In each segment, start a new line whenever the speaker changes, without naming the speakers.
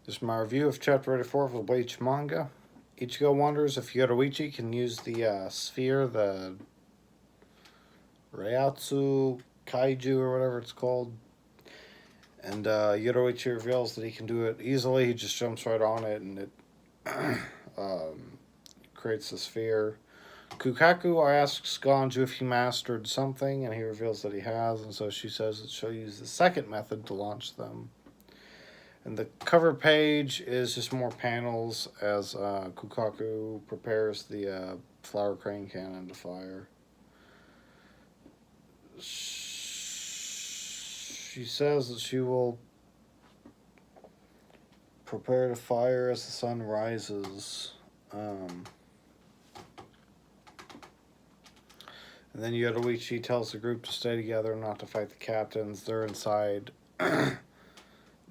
This is my review of Chapter 84 of the Bleach manga. Ichigo wonders if Yoruichi can use the sphere, the Reiatsu Kaiju or whatever it's called. And Yoruichi reveals that he can do it easily. He just jumps right on it and it creates the sphere. Kukaku asks Ganju if he mastered something, and he reveals that he has, and so she says that she'll use the second method to launch them. And the cover page is just more panels as Kukaku prepares the flower crane cannon to fire. She says that she will prepare to fire as the sun rises. And then Yoruichi tells the group to stay together and not to fight the captains. They're inside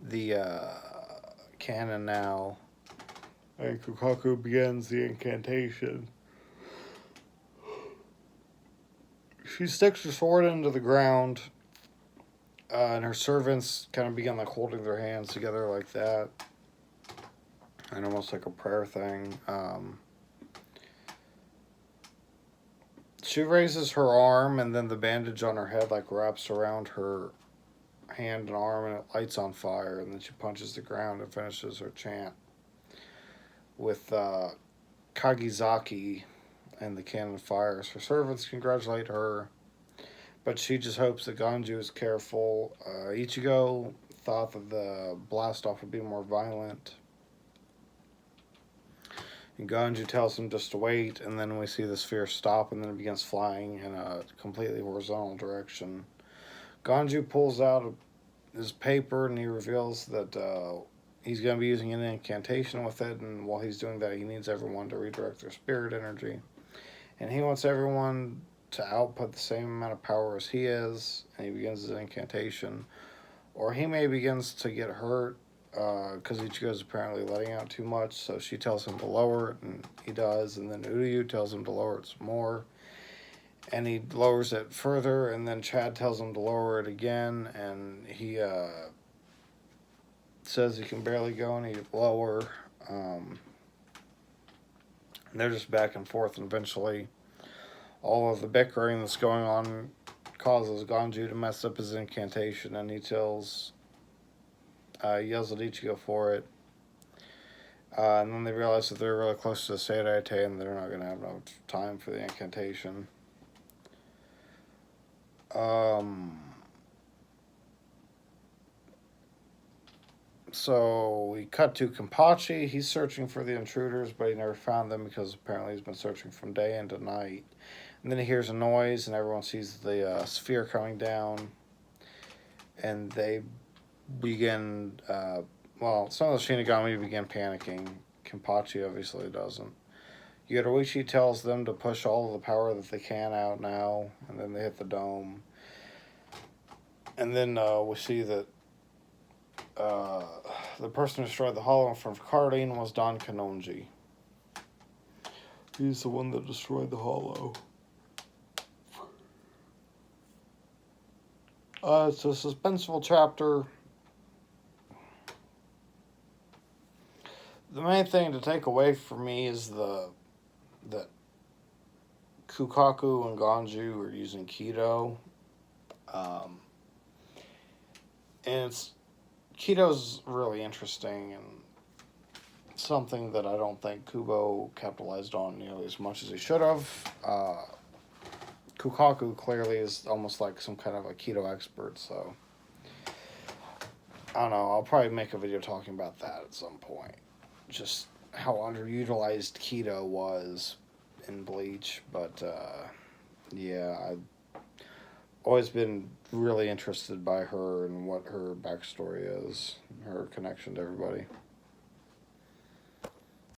the cannon now. And Kukaku begins the incantation. She sticks her sword into the ground, and her servants kind of begin like holding their hands together like that, and almost like a prayer thing. She raises her arm, and then the bandage on her head like wraps around her hand and arm, and it lights on fire, and then she punches the ground and finishes her chant with Kagizaki, and the cannon fires. Her servants congratulate her, but she just hopes that Ganju is careful. Ichigo thought that the blast-off would be more violent, and Ganju tells him just to wait, and then we see the sphere stop, and then it begins flying in a completely horizontal direction. Ganju pulls out his paper, and he reveals that he's going to be using an incantation with it, and while he's doing that, he needs everyone to redirect their spirit energy. And he wants everyone to output the same amount of power as he is, and he begins his incantation. Or he may begins to get hurt, because Ichigo's apparently letting out too much, so she tells him to lower it, and he does, and then Uryu tells him to lower it some more, and he lowers it further, and then Chad tells him to lower it again, and he says he can barely go any lower. They're just back and forth, and eventually all of the bickering that's going on causes Ganju to mess up his incantation, and he yells at Ichigo for it. And then they realize that they're really close to the Seirete, and they're not going to have enough time for the incantation. So we cut to Kenpachi. He's searching for the intruders, but he never found them because apparently he's been searching from day into night. And then he hears a noise, and everyone sees the sphere coming down. And they begin, well, some of the Shinigami begin panicking. Kenpachi obviously doesn't. Yoruichi tells them to push all of the power that they can out now, and then they hit the dome. And then we see that the person who destroyed the hollow from Cardine was Don Kanonji. He's the one that destroyed the hollow. It's a suspenseful chapter. The main thing to take away from me is that Kukaku and Ganju are using Kido. And Kido's really interesting and something that I don't think Kubo capitalized on nearly as much as he should have. Kukaku clearly is almost like some kind of a Kido expert, so I don't know, I'll probably make a video talking about that at some point. Just how underutilized Kido was in Bleach, but yeah, I've always been really interested by her and what her backstory is, her connection to everybody.